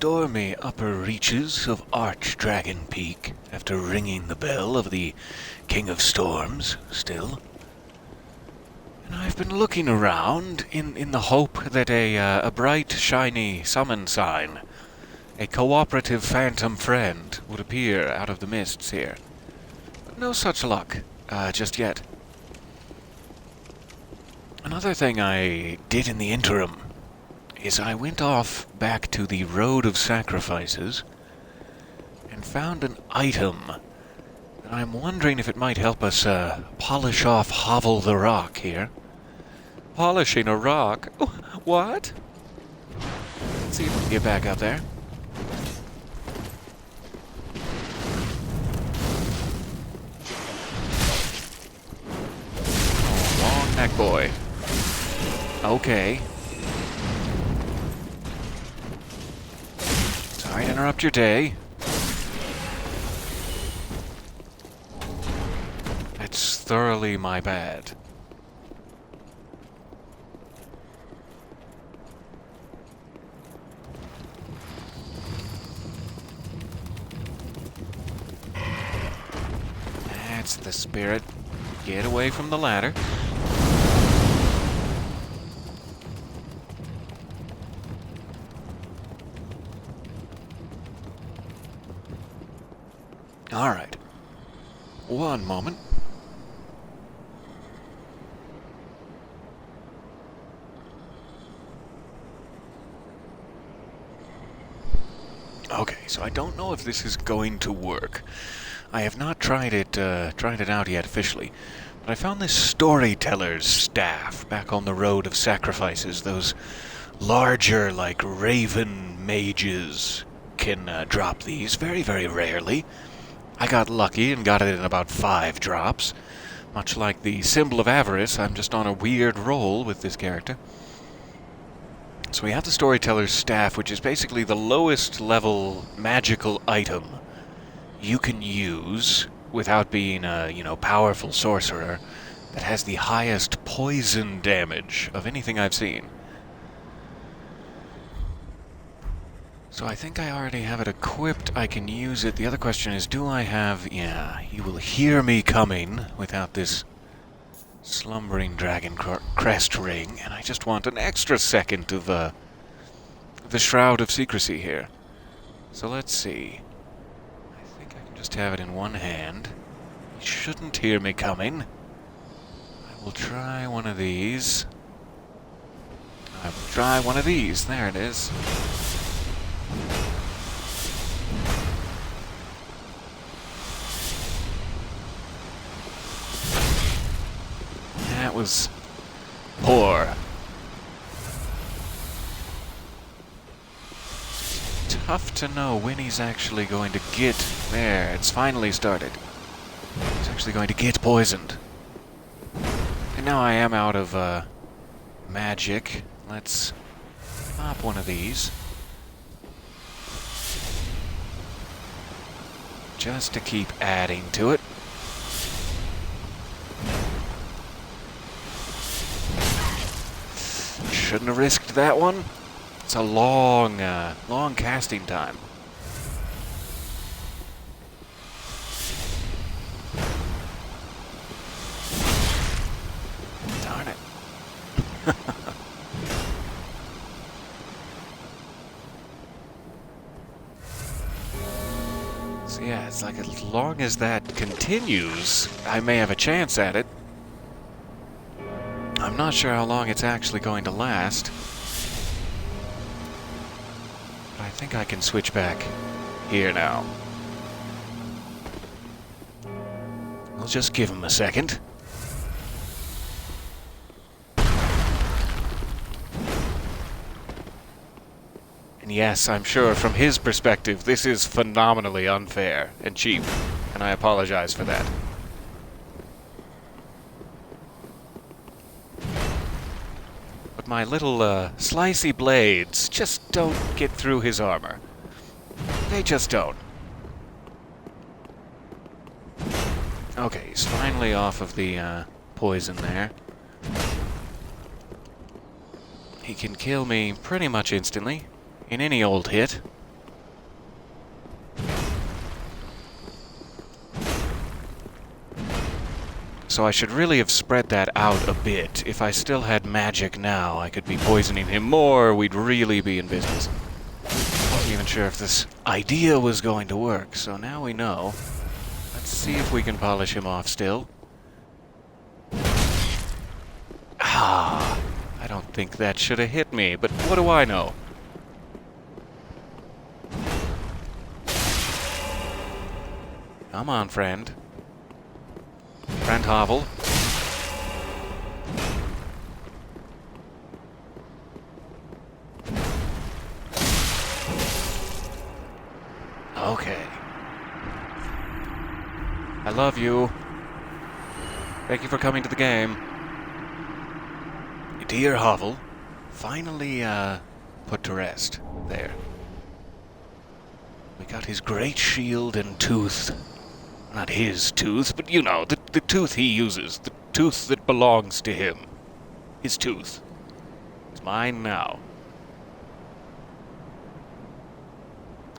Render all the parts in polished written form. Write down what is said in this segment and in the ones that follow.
stormy upper reaches of Archdragon Peak after ringing the bell of the King of Storms still. And I've been looking around in the hope that a bright, shiny summon sign, a cooperative phantom friend, would appear out of the mists here. But no such luck, just yet. Another thing I did in the interim is I went off back to the Road of Sacrifices and found an item that I'm wondering if it might help us polish off Havel the Rock here. Polishing a rock? What? Let's see if we can get back up there. Oh, long neck boy. Okay. Sorry to interrupt your day. That's thoroughly my bad. That's the spirit. Get away from the ladder. All right. One moment. Okay, so I don't know if this is going to work. I have not tried it out yet officially, but I found this storyteller's staff back on the Road of Sacrifices. Those larger, like raven mages can drop these very, very rarely. I got lucky and got it in about 5 drops. Much like the Symbol of Avarice, I'm just on a weird roll with this character. So we have the Storyteller's Staff, which is basically the lowest level magical item you can use without being a, powerful sorcerer that has the highest poison damage of anything I've seen. So I think I already have it equipped. I can use it. The other question is, do I have... Yeah, you will hear me coming without this slumbering dragon crest ring, and I just want an extra second of the Shroud of Secrecy here. So let's see. I think I can just have it in one hand. You shouldn't hear me coming. I will try one of these. I will try one of these. There it is. That was poor. Tough to know when he's actually going to get... There, it's finally started. He's actually going to get poisoned. And now I am out of magic. Let's pop one of these. Just to keep adding to it. Shouldn't have risked that one. It's a long casting time. Darn it. So yeah, it's like as long as that continues, I may have a chance at it. I'm not sure how long it's actually going to last. But I think I can switch back here now. I'll just give him a second. And yes, I'm sure from his perspective, this is phenomenally unfair and cheap, and I apologize for that. My little slicey blades just don't get through his armor. They just don't. Okay, he's finally off of the poison there. He can kill me pretty much instantly, in any old hit. So I should really have spread that out a bit. If I still had magic now, I could be poisoning him more, we'd really be in business. Wasn't even sure if this idea was going to work, so now we know. Let's see if we can polish him off still. Ah, I don't think that should have hit me, but what do I know? Come on, friend. Friend Havel. Okay. I love you. Thank you for coming to the game. Dear Havel, finally, put to rest. There. We got his great shield and tooth. Not his tooth, but you know, the tooth he uses. The tooth that belongs to him. His tooth. It's mine now.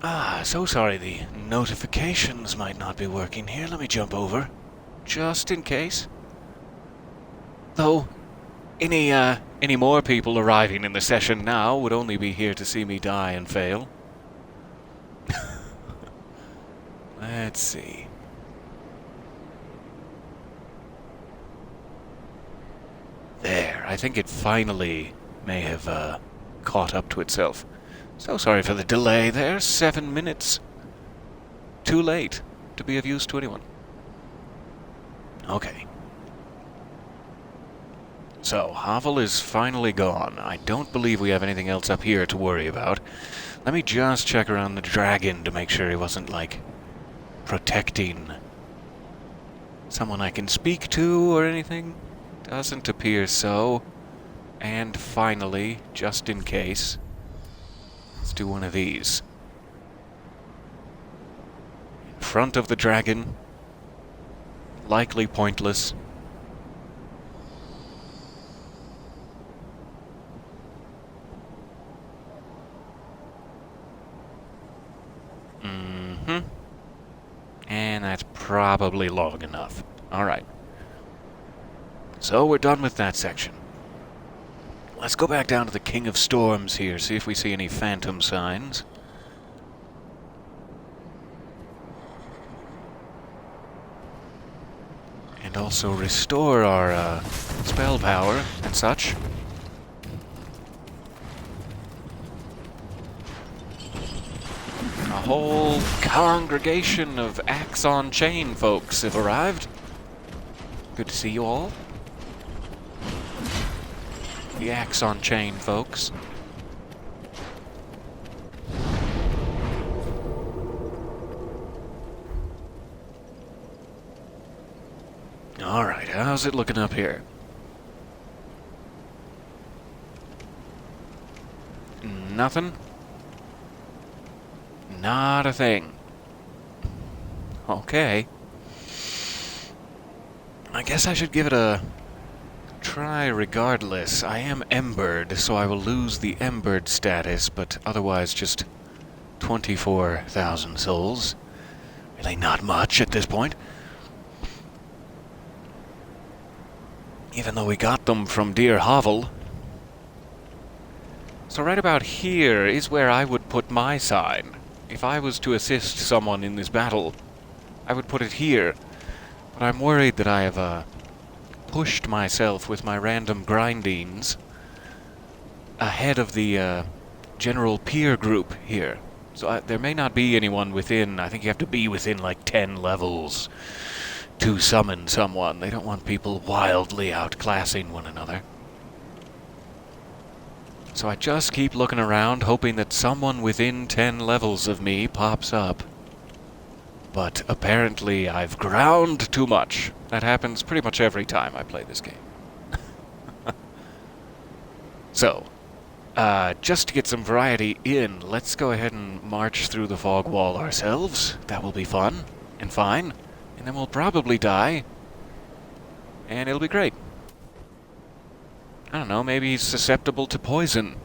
Ah, so sorry the notifications might not be working here. Let me jump over. Just in case. Though, any more people arriving in the session now would only be here to see me die and fail. Let's see. There, I think it finally may have caught up to itself. So sorry for the delay there. 7 minutes. Too late to be of use to anyone. Okay. So, Havel is finally gone. I don't believe we have anything else up here to worry about. Let me just check around the dragon to make sure he wasn't, like, protecting someone I can speak to or anything. Doesn't appear so. And finally, just in case, let's do one of these. In front of the dragon. Likely pointless. And that's probably long enough. Alright. So we're done with that section. Let's go back down to the King of Storms here, see if we see any phantom signs. And also restore our spell power and such. A whole congregation of axe-on-chain folks have arrived. Good to see you all. The axe-on-chain folks. Alright, how's it looking up here? Nothing? Not a thing. Okay. I guess I should give it a try regardless. I am embered, so I will lose the embered status, but otherwise just 24,000 souls. Really not much at this point. Even though we got them from dear Havel. So right about here is where I would put my sign. If I was to assist someone in this battle, I would put it here. But I'm worried that I have pushed myself with my random grindings ahead of the general peer group here. So there may not be anyone within. I think you have to be within like 10 levels to summon someone. They don't want people wildly outclassing one another. So I just keep looking around, hoping that someone within 10 levels of me pops up. But apparently I've ground too much. That happens pretty much every time I play this game. So, just to get some variety in, let's go ahead and march through the fog wall ourselves. That will be fun and fine. And then we'll probably die. And it'll be great. I don't know, maybe he's susceptible to poison.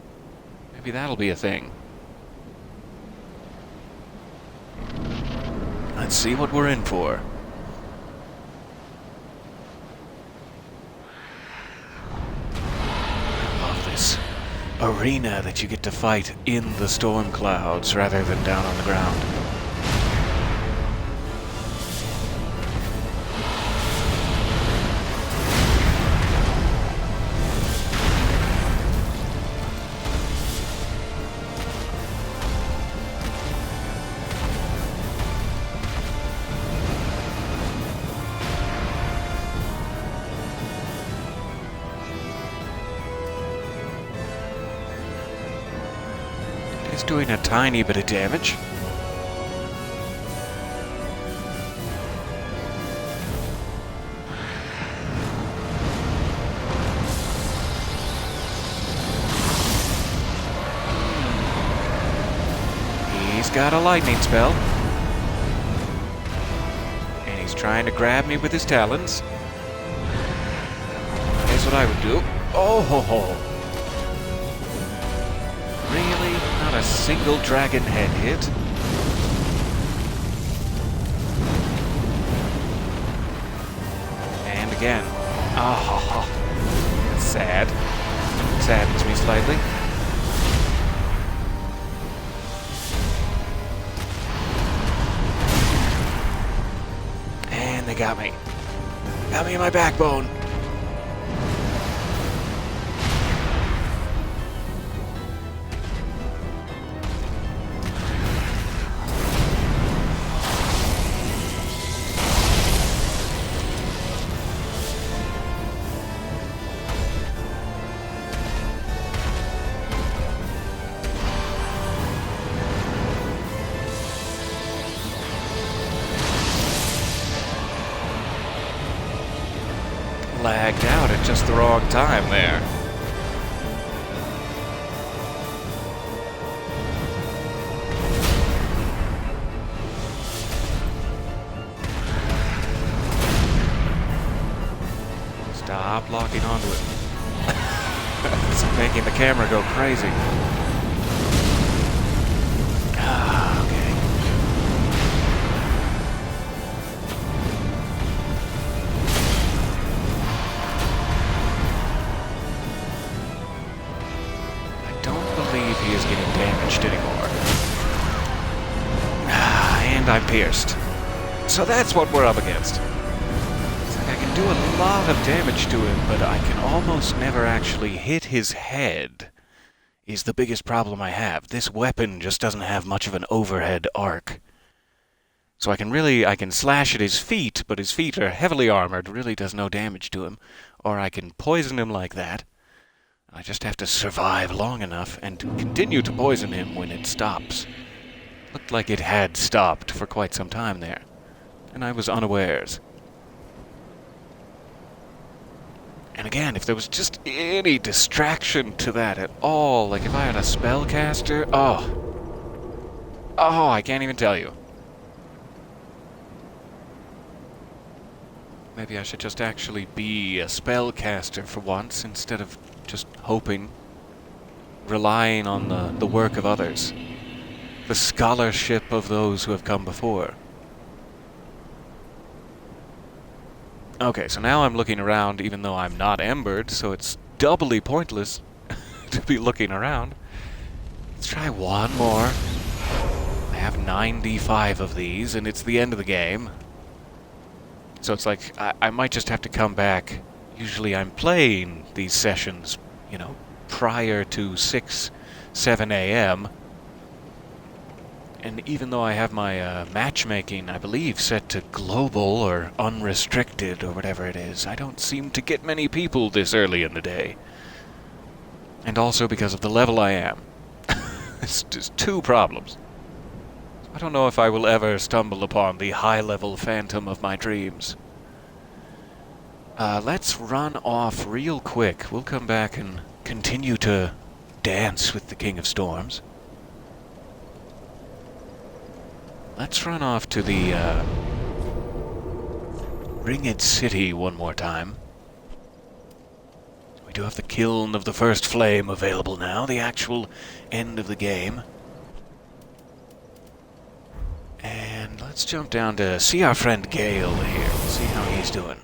Maybe that'll be a thing. Let's see what we're in for. arena that you get to fight in the storm clouds rather than down on the ground. It's doing a tiny bit of damage. He's got a lightning spell. And he's trying to grab me with his talons. Here's what I would do. Oh ho ho! Really? Not a single dragon head hit? And again. Oh, that's sad. Saddens me slightly. And they got me. Got me in my backbone. Lagged out at just the wrong time there. Stop locking onto it. It's making the camera go crazy. Ah, okay. He is getting damaged anymore. And I'm pierced. So that's what we're up against. It's like I can do a lot of damage to him, but I can almost never actually hit his head, is the biggest problem I have. This weapon just doesn't have much of an overhead arc. So I can slash at his feet, but his feet are heavily armored, really does no damage to him. Or I can poison him like that. I just have to survive long enough and continue to poison him when it stops. Looked like it had stopped for quite some time there, and I was unawares. And again, if there was just any distraction to that at all, like if I had a spellcaster, oh, I can't even tell you. Maybe I should just actually be a spellcaster for once instead of just hoping, relying on the work of others, the scholarship of those who have come before. Okay, so now I'm looking around even though I'm not embered, so it's doubly pointless to be looking around. Let's try one more. I have 95 of these, and it's the end of the game. So it's like, I might just have to come back. Usually I'm playing these sessions, you know, prior to 6, 7 a.m. And even though I have my matchmaking, I believe, set to global or unrestricted or whatever it is, I don't seem to get many people this early in the day. And also because of the level I am. It's just two problems. I don't know if I will ever stumble upon the high-level phantom of my dreams. Let's run off real quick. We'll come back and continue to dance with the King of Storms. Let's run off to the Ringed City one more time. We do have the Kiln of the First Flame available now, the actual end of the game. And let's jump down to see our friend Gael here, see how he's doing.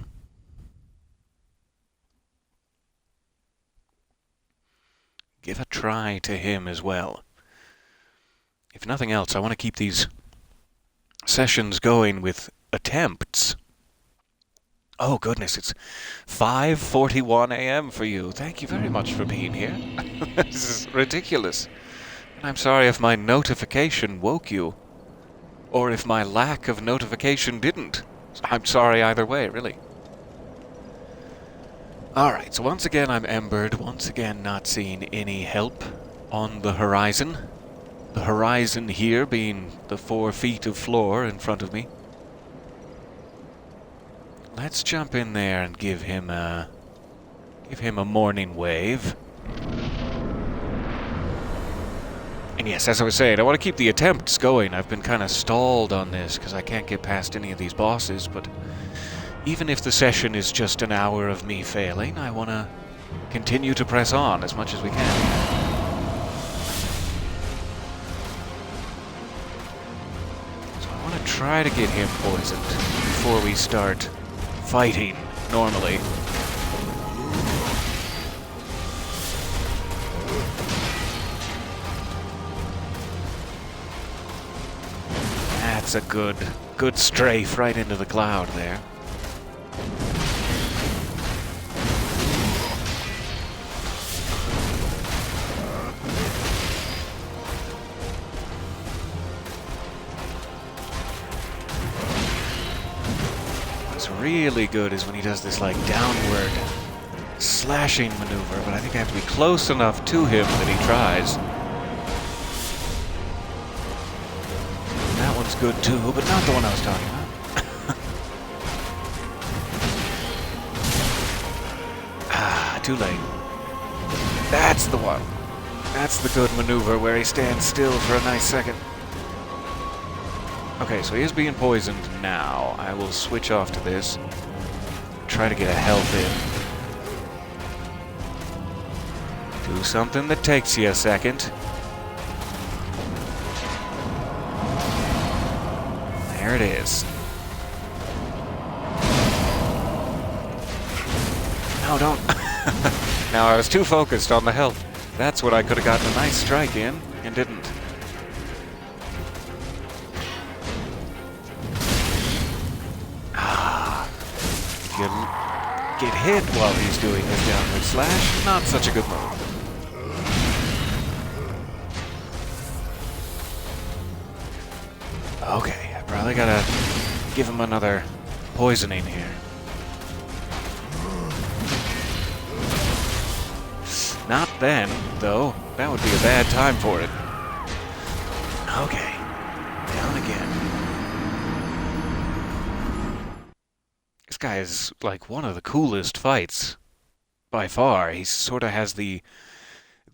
Give a try try to him as well. If nothing else, I want to keep these sessions going with attempts. Oh goodness, it's 5:41 a.m. for you. Thank you very much for being here. This is ridiculous. And I'm sorry if my notification woke you, or if my lack of notification didn't. I'm sorry either way, really. Alright, so once again I'm embered, once again not seeing any help on the horizon. The horizon here being the 4 feet of floor in front of me. Let's jump in there and give him a morning wave. And yes, as I was saying, I want to keep the attempts going. I've been kind of stalled on this because I can't get past any of these bosses, but even if the session is just an hour of me failing, I want to continue to press on as much as we can. So I want to try to get him poisoned before we start fighting normally. That's a good strafe right into the cloud there. What's really good is when he does this like downward slashing maneuver, but I think I have to be close enough to him that he tries. Good too, but not the one I was talking about. Too late. That's the one. That's the good maneuver where he stands still for a nice second. Okay, so he is being poisoned now. I will switch off to this. Try to get a health in. Do something that takes you a second. There it is. No, don't. Now, I was too focused on the health. That's when I could have gotten a nice strike in, and didn't. Get hit while he's doing his downward slash. Not such a good move. Okay. Probably gotta give him another poisoning here. Not then, though. That would be a bad time for it. Okay. Down again. This guy is like one of the coolest fights. By far. He sort of has the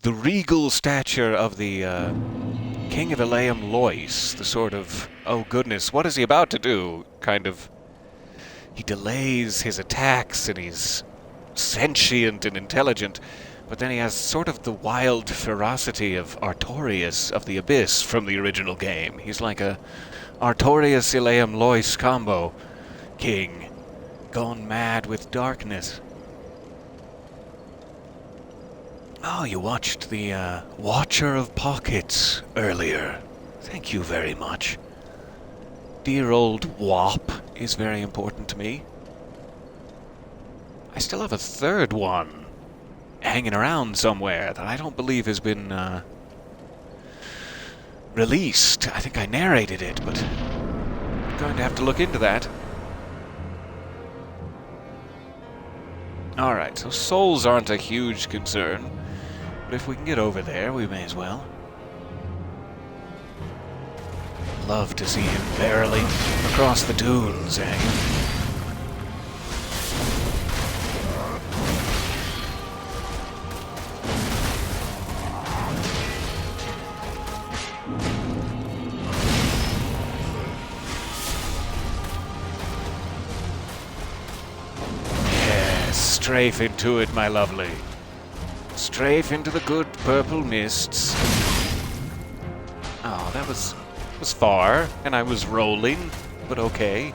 regal stature of the King of Elaim Lois, the sort of, oh goodness, what is he about to do? Kind of, he delays his attacks and he's sentient and intelligent, but then he has sort of the wild ferocity of Artorias of the Abyss from the original game. He's like a Artorias Elaim Lois combo king, gone mad with darkness. Oh, you watched the Watcher of Pockets earlier. Thank you very much. Dear old WAP is very important to me. I still have a third one hanging around somewhere that I don't believe has been released. I think I narrated it, but I'm going to have to look into that. Alright, so souls aren't a huge concern. But if we can get over there, we may as well. Love to see him barreling across the dunes, eh? Yes, strafe into it, my lovely. Strafe into the good purple mists. Oh, that was far, and I was rolling, but okay.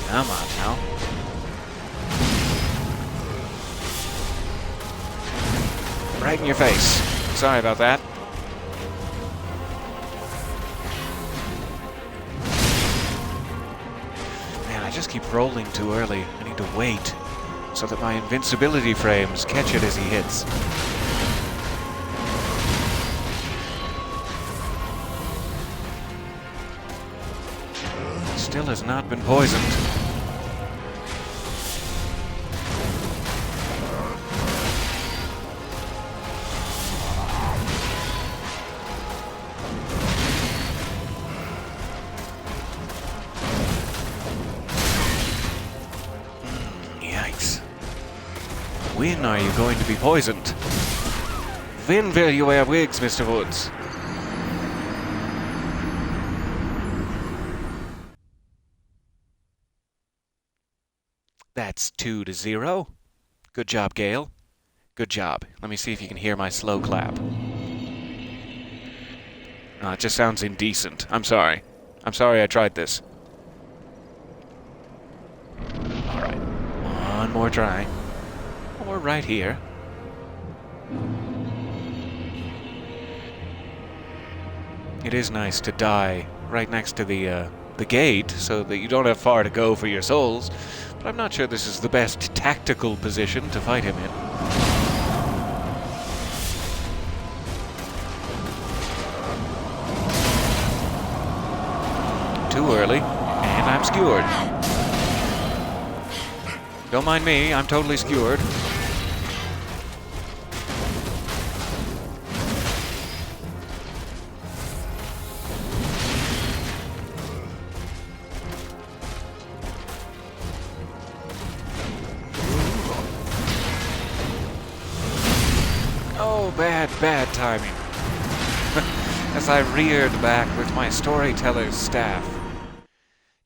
Come on now. Right in your face. Sorry about that. Man, I just keep rolling too early. I need to wait so that my invincibility frames catch it as he hits. Still has not been poisoned. Yikes. When are you going to be poisoned? When will you wear wigs, Mr. Woods? That's 2-0. Good job, Gael. Good job. Let me see if you can hear my slow clap. It just sounds indecent. I'm sorry. I'm sorry I tried this. Alright. One more try. Or right here. It is nice to die right next to the gate, so that you don't have far to go for your souls. But I'm not sure this is the best tactical position to fight him in. Too early, and I'm skewered. Don't mind me, I'm totally skewered. Oh, bad timing. As I reared back with my storyteller's staff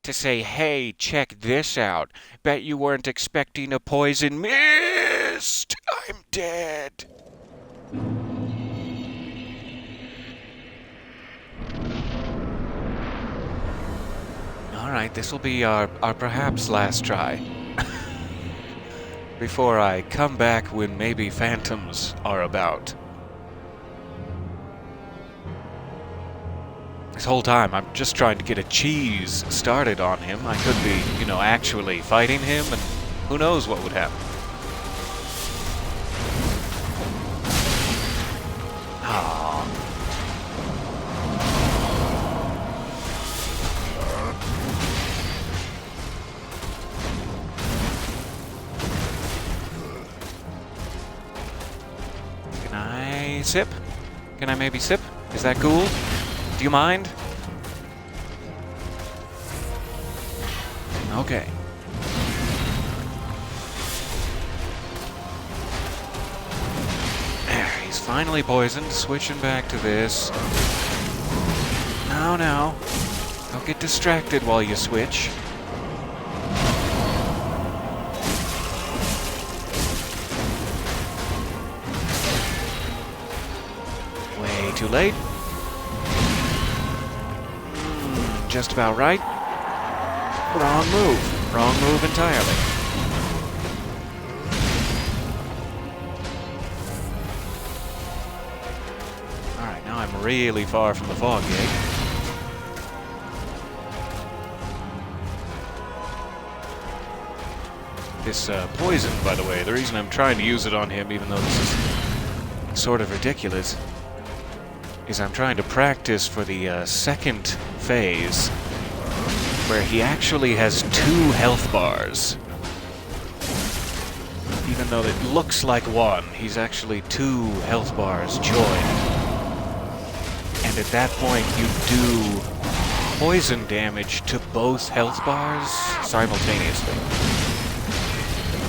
to say, hey, check this out. Bet you weren't expecting a poison mist. I'm dead. Alright, this will be our perhaps last try. Before I come back when maybe phantoms are about. This whole time, I'm just trying to get a cheese started on him. I could be, actually fighting him, and who knows what would happen. Aww. Can I sip? Can I maybe sip? Is that cool? Do you mind? Okay. There, he's finally poisoned. Switching back to this. No. Don't get distracted while you switch. Way too late. Just about right. Wrong move. Wrong move entirely. Alright, now I'm really far from the fog gate. This poison, by the way, the reason I'm trying to use it on him, even though this is sort of ridiculous, is I'm trying to practice for the second phase, where he actually has 2 health bars. Even though it looks like 1, he's actually 2 health bars joined. And at that point, you do poison damage to both health bars simultaneously.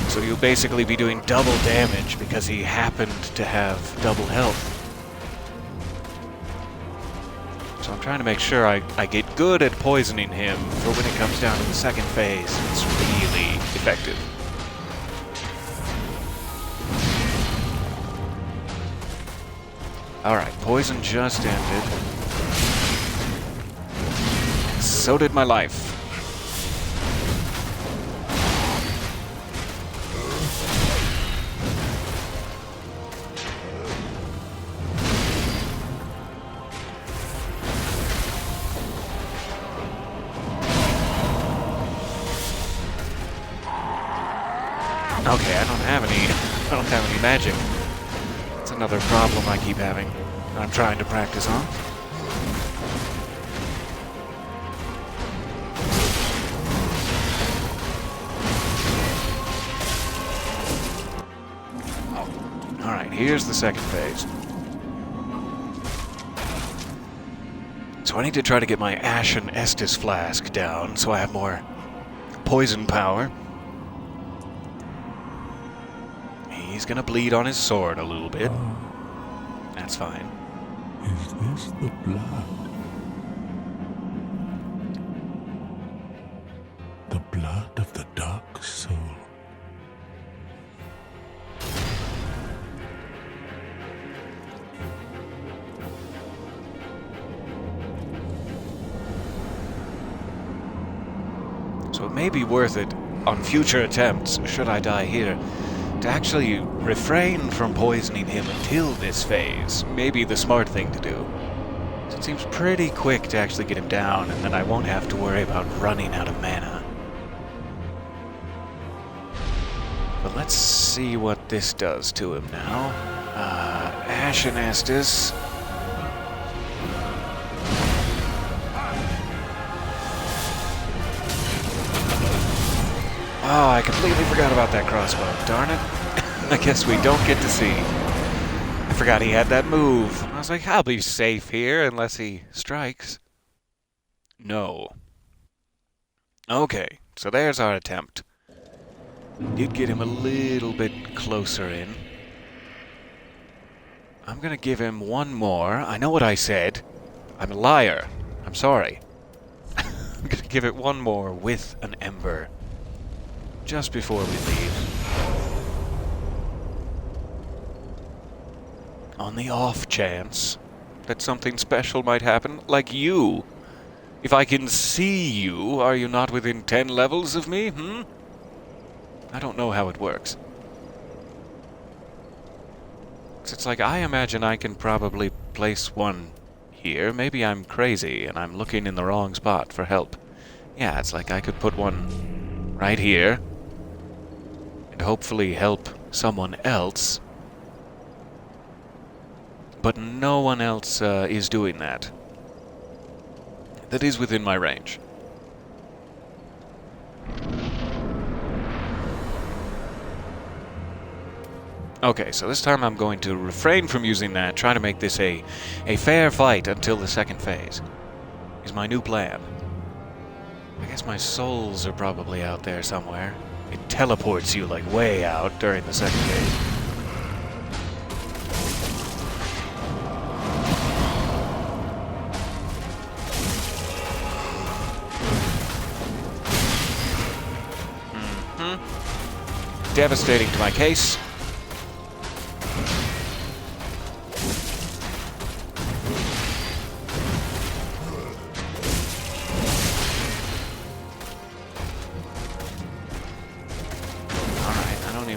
So you'll basically be doing double damage because he happened to have double health. So I'm trying to make sure I get good at poisoning him for when it comes down to the second phase. It's really effective. Alright, poison just ended. So did my life. don't have any magic. That's another problem I keep having. I'm trying to practice on. Alright, here's the second phase. So I need to try to get my Ashen Estus Flask down so I have more poison power. He's gonna bleed on his sword a little bit. That's fine. Is this the blood? The blood of the dark soul. So it may be worth it on future attempts, should I die here, to actually refrain from poisoning him until this phase. Maybe the smart thing to do. It seems pretty quick to actually get him down, and then I won't have to worry about running out of mana. But let's see what this does to him now. Ashen Estus. Oh, I completely forgot about that crossbow. Darn it. I guess we don't get to see. I forgot he had that move. I was like, I'll be safe here unless he strikes. No. Okay, so there's our attempt. Did get him a little bit closer in. I'm gonna give him one more. I know what I said. I'm a liar. I'm sorry. I'm gonna give it one more with an ember. Just before we leave. On the off chance that something special might happen, like you. If I can see you, are you not within 10 levels of me, I don't know how it works. It's like, I imagine I can probably place one here. Maybe I'm crazy and I'm looking in the wrong spot for help. Yeah, it's like I could put one right here. And hopefully help someone else. But no one else is doing that. That is within my range. Okay, so this time I'm going to refrain from using that, try to make this a fair fight until the second phase. Is my new plan. I guess my souls are probably out there somewhere. It teleports you like way out during the second phase. Devastating to my case.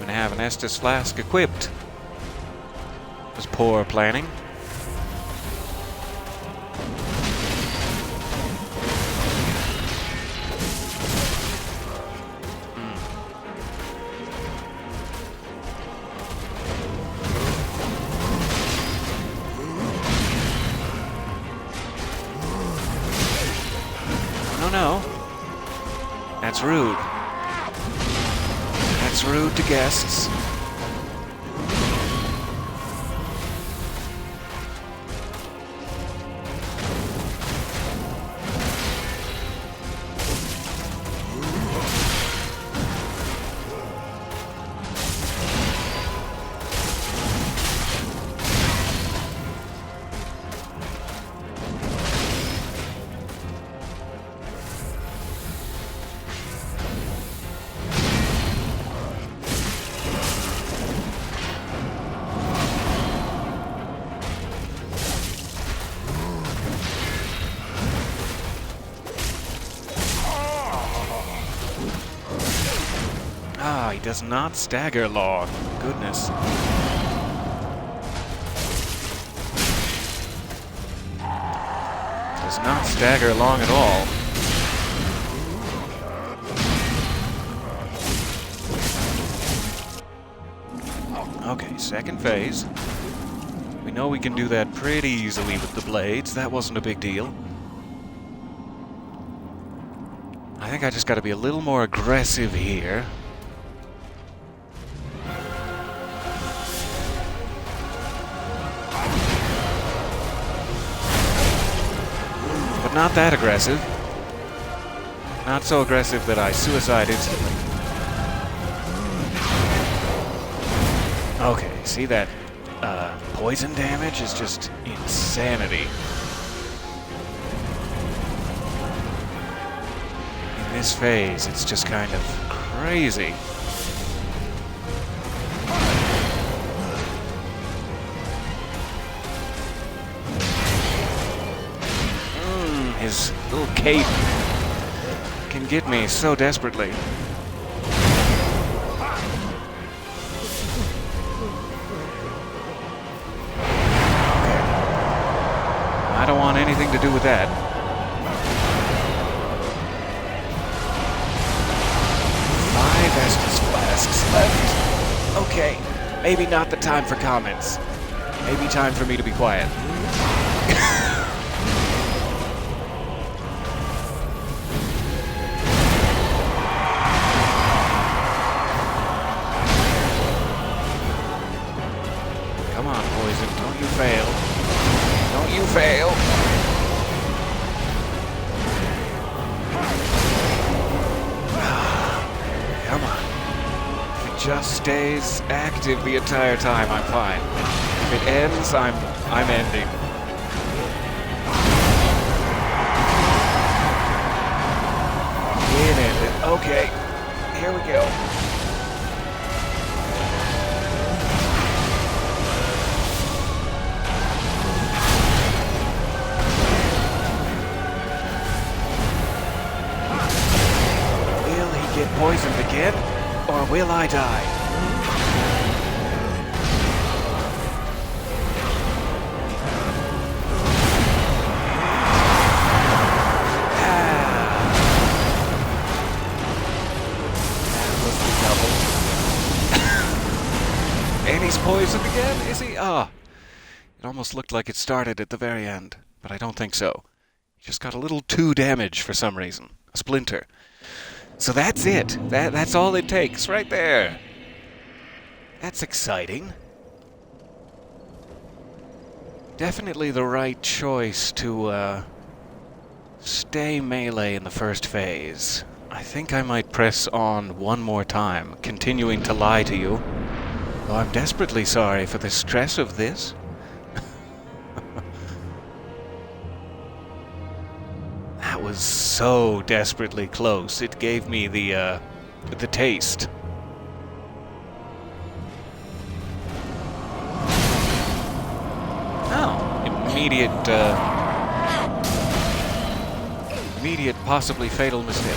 Have an Estus Flask equipped. It was poor planning. No. That's rude. That's rude to guests. Ah, he does not stagger long. Goodness. Does not stagger long at all. Okay, second phase. We know we can do that pretty easily with the blades. That wasn't a big deal. I think I just gotta be a little more aggressive here. But not that aggressive. Not so aggressive that I suicide instantly. Okay, see that poison damage is just insanity. In this phase, it's just kind of crazy. His little cape can get me so desperately. I don't want anything to do with that. 5 Estus flasks left. Okay, maybe not the time for comments. Maybe time for me to be quiet. Come on, poison, don't you fail. Don't you fail! Come on. If it just stays active the entire time, I'm fine. If it ends, I'm ending. It ended. Okay. Here we go. Get poisoned again, or will I die? That was the double. And he's poisoned again, is he? Ah, it almost looked like it started at the very end, but I don't think so. He just got a little too damaged for some reason. A splinter. So that's it. That's all it takes, right there. That's exciting. Definitely the right choice to stay melee in the first phase. I think I might press on one more time, continuing to lie to you. Though I'm desperately sorry for the stress of this. That was so desperately close. It gave me the taste. Oh, immediate, possibly fatal mistake.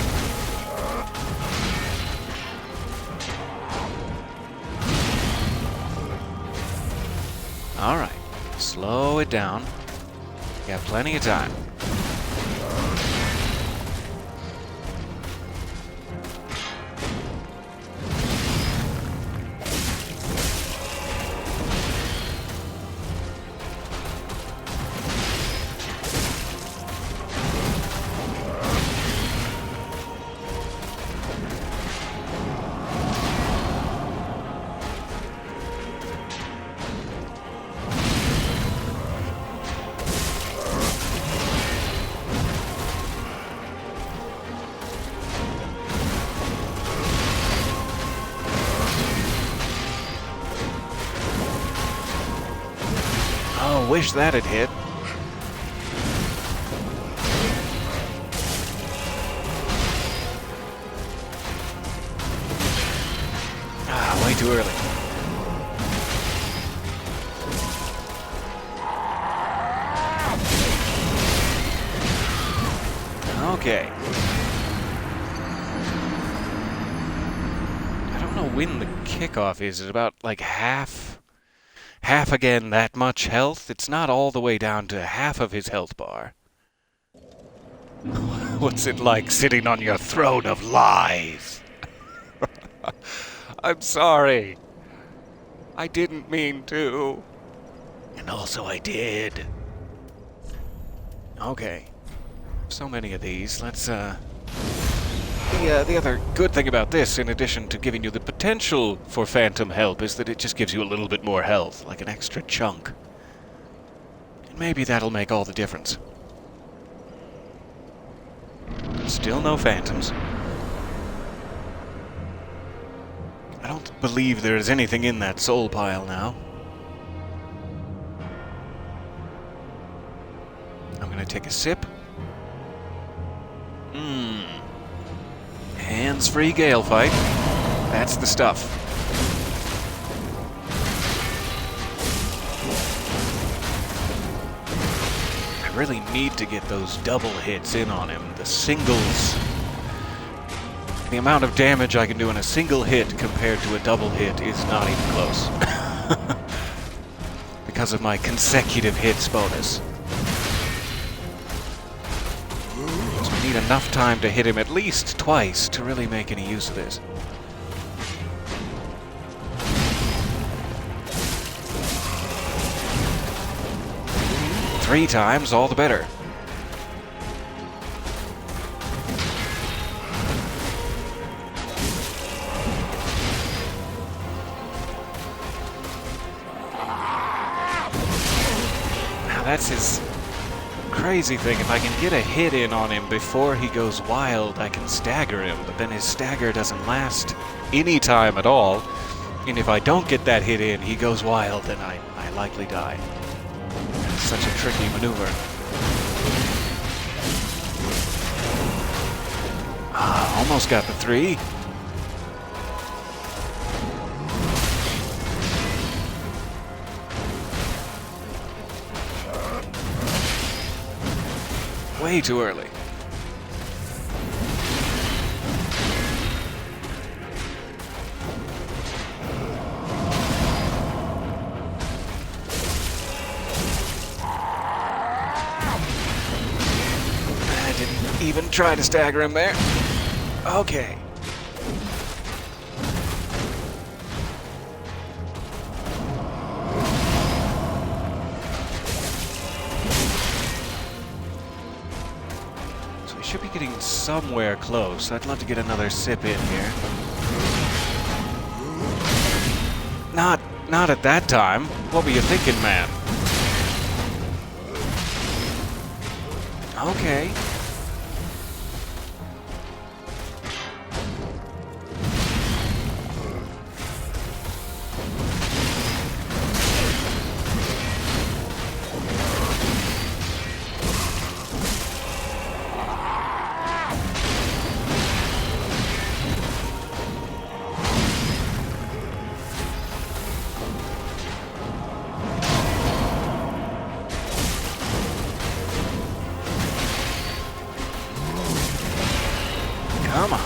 All right, slow it down. You have plenty of time. Oh, wish that had hit. Ah, way too early. Okay. I don't know when the kickoff is. Is it about like half again that much health? It's not all the way down to half of his health bar. What's it like sitting on your throne of lies? I'm sorry. I didn't mean to. And also I did. Okay. So many of these. Let's, The other good thing about this, in addition to giving you the potential for phantom help, is that it just gives you a little bit more health, like an extra chunk. And maybe that'll make all the difference. Still no phantoms. I don't believe there is anything in that soul pile now. I'm gonna take a sip. Hands-free Gale fight. That's the stuff. I really need to get those double hits in on him. The singles. The amount of damage I can do in a single hit compared to a double hit is not even close. Because of my consecutive hits bonus. So I need enough time to hit him at least twice to really make any use of this. Three times, all the better. That's his crazy thing. If I can get a hit in on him before he goes wild, I can stagger him, but then his stagger doesn't last any time at all. And if I don't get that hit in, he goes wild, and I likely die. It's such a tricky maneuver. Almost got the 3. Way too early. I didn't even try to stagger him there. Okay. Should be getting somewhere close. I'd love to get another sip in here. Not at that time. What were you thinking, man? Okay. Come on.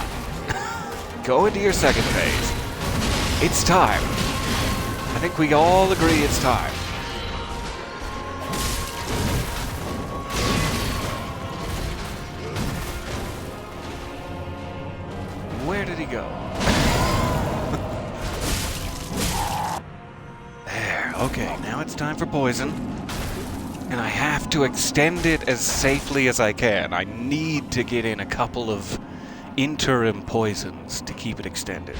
Go into your second phase. It's time. I think we all agree it's time. Where did he go? There. Okay, now it's time for poison. And I have to extend it as safely as I can. I need to get in a couple of interim poisons to keep it extended.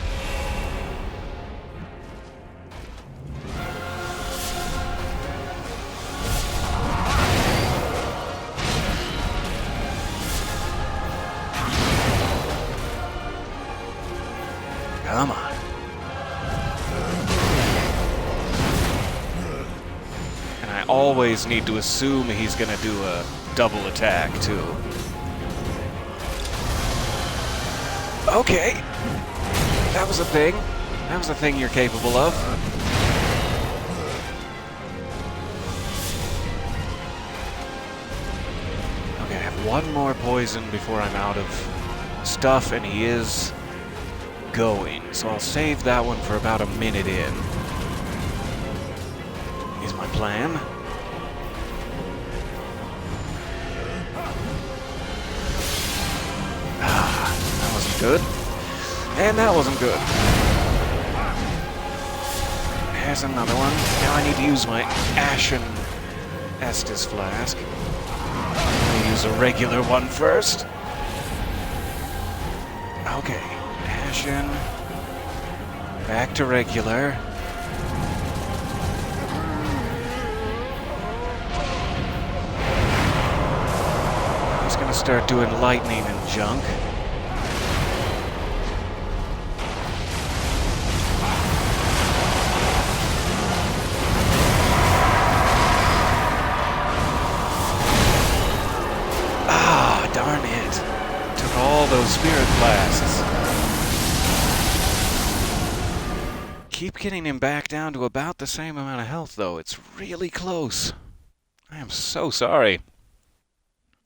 Come on. And I always need to assume he's gonna do a double attack too. Okay. That was a thing. That was a thing you're capable of. Okay, I have one more poison before I'm out of stuff, and he is going. So I'll save that one for about a minute in. Is my plan. That wasn't good. And that wasn't good. There's another one. Now I need to use my Ashen Estus Flask. I'm going to use a regular one first. Okay, Ashen. Back to regular. He's going to start doing lightning and junk. Darn it. Took all those spirit blasts. Keep getting him back down to about the same amount of health, though. It's really close. I am so sorry.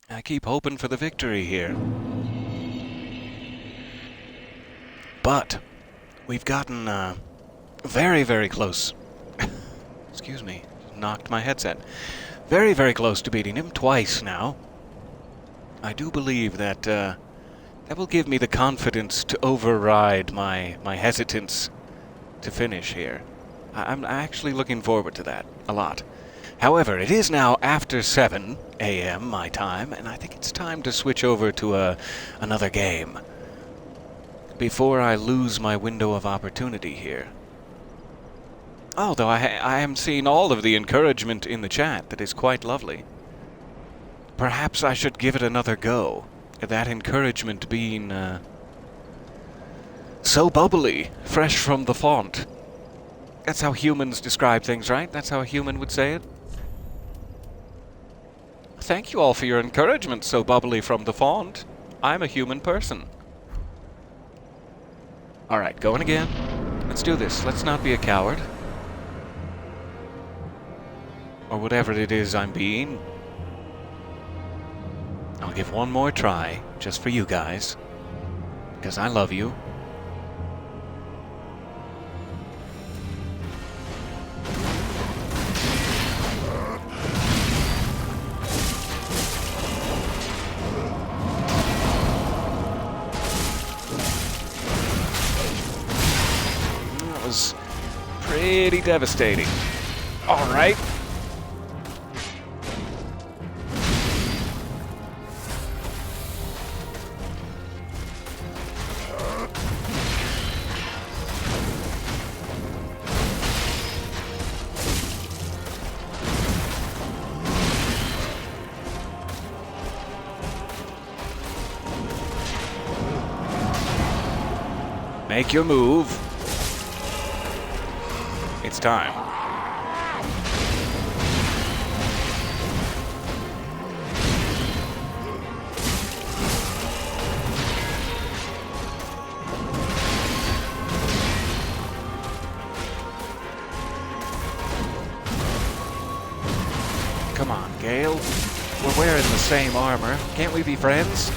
I keep hoping for the victory here. But we've gotten very, very close. Excuse me. Knocked my headset. Very, very close to beating him twice now. I do believe that that will give me the confidence to override my hesitance to finish here. I'm actually looking forward to that a lot. However, it is now after 7 a.m. my time, and I think it's time to switch over to another game before I lose my window of opportunity here. Although I am seeing all of the encouragement in the chat that is quite lovely. Perhaps I should give it another go. That encouragement being so bubbly, fresh from the font. That's how humans describe things, right? That's how a human would say it. Thank you all for your encouragement, so bubbly from the font. I'm a human person. Alright, going again. Let's do this. Let's not be a coward. Or whatever it is I'm being. I'll give one more try, just for you guys, because I love you. That was pretty devastating. All right. Make your move. It's time. Come on, Gael. We're wearing the same armor. Can't we be friends?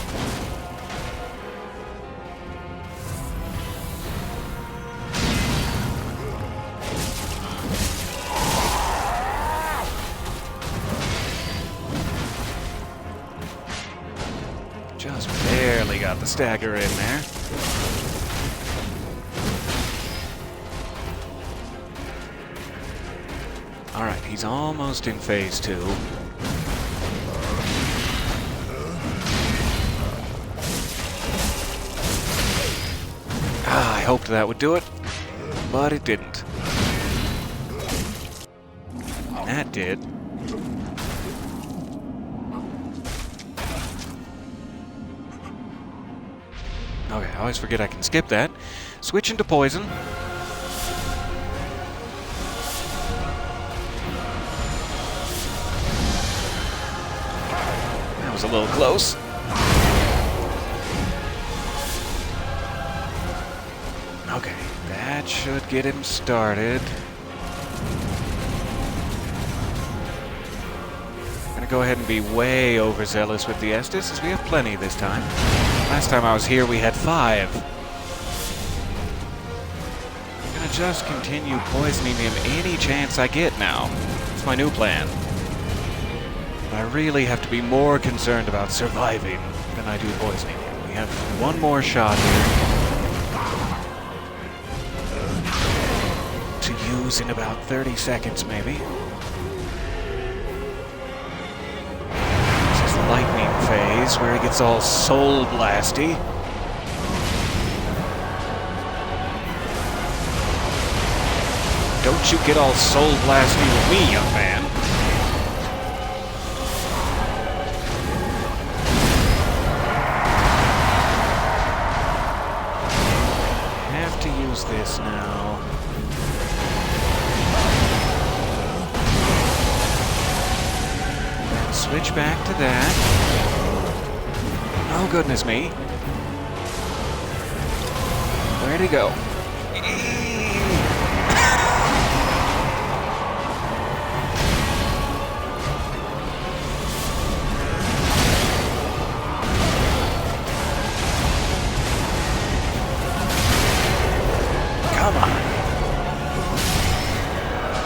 Just barely got the stagger in there. Alright, he's almost in phase 2. I hoped that would do it, but it didn't. That did. Okay, I always forget I can skip that. Switch into poison. That was a little close. Okay, that should get him started. I'm gonna go ahead and be way overzealous with the Estus, as we have plenty this time. Last time I was here, we had 5. I'm gonna just continue poisoning him any chance I get now. It's my new plan. But I really have to be more concerned about surviving than I do poisoning him. We have one more shot here to lose in about 30 seconds, maybe. This is the lightning phase, where he gets all soul blasty. Don't you get all soul blasty with me, young man. Have to use this now. Switch back to that. Oh, goodness me. Where'd he go? Come on.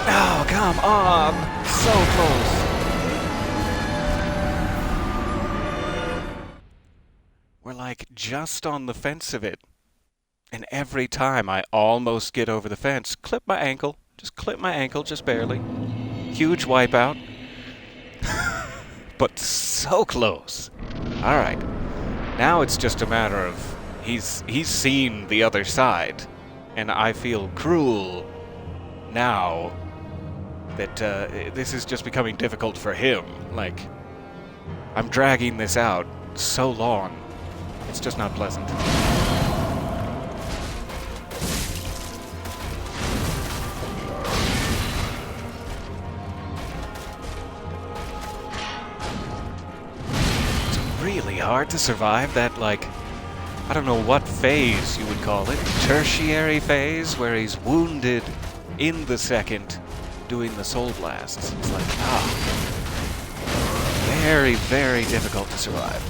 Oh, come on. So close. We're like just on the fence of it. And every time I almost get over the fence, clip my ankle. Just clip my ankle, just barely. Huge wipeout. But so close. Alright. Now it's just a matter of he's seen the other side. And I feel cruel now that this is just becoming difficult for him. Like, I'm dragging this out so long. It's just not pleasant. It's really hard to survive that, like, I don't know what phase you would call it. Tertiary phase, where he's wounded in the second doing the soul blasts. It's like, very, very difficult to survive.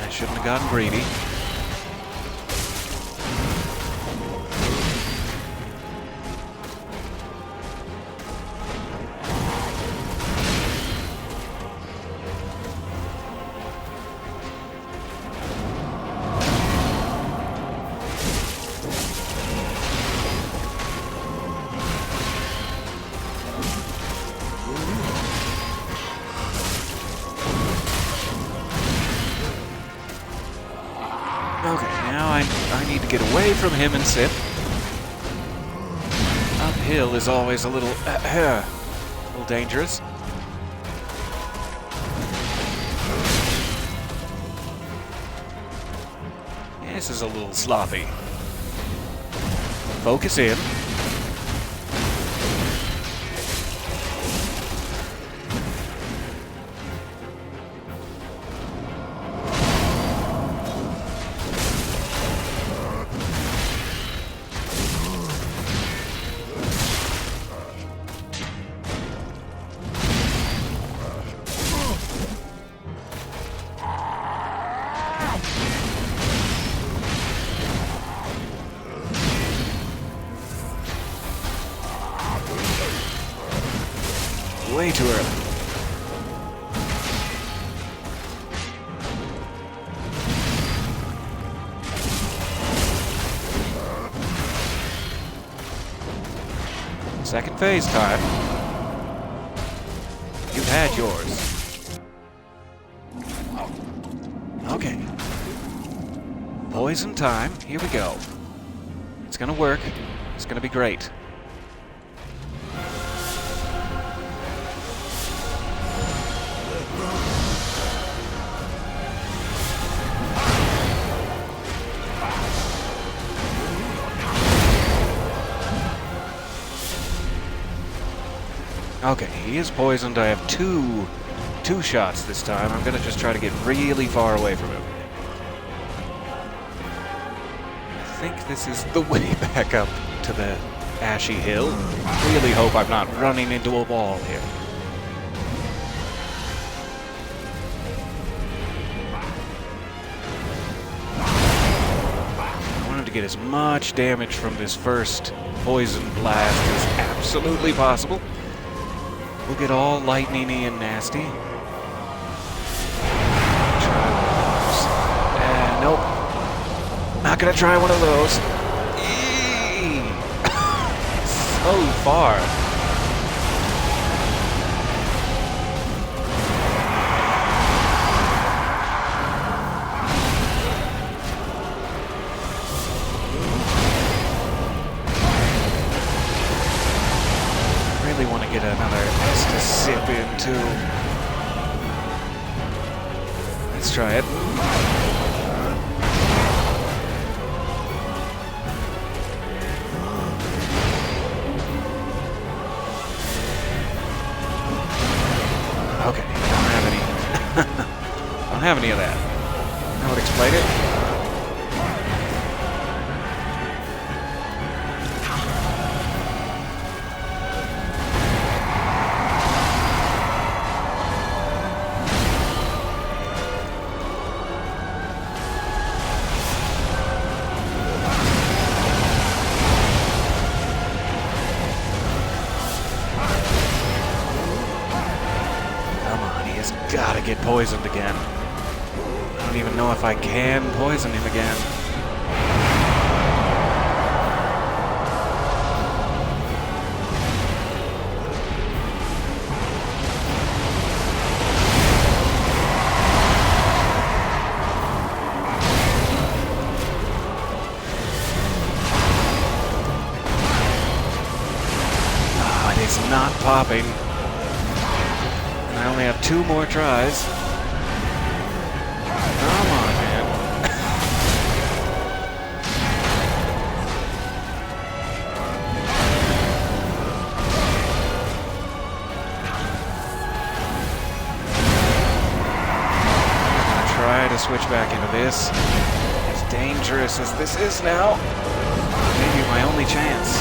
I shouldn't have gotten greedy. Okay, now I need to get away from him and sip. Uphill is always a little dangerous. This is a little sloppy. Focus in. Way too early. Second phase time. You've had yours. Okay. Poison time. Here we go. It's gonna work. It's gonna be great. Okay, he is poisoned. I have two shots this time. I'm gonna just try to get really far away from him. I think this is the way back up to the ashy hill. Really hope I'm not running into a wall here. I wanted to get as much damage from this first poison blast as absolutely possible. We'll get all lightning-y and nasty. gonna try one of those. Eee! So far. Really want to get another Estus sip in too. Let's try it. Okay, don't have any. Don't have any of that. That would explain it. Gotta get poisoned again. I don't even know if I can poison him again. Oh, it is not popping. I only have 2 more tries. Come on, man. I'm gonna try to switch back into this. As dangerous as this is now, maybe my only chance.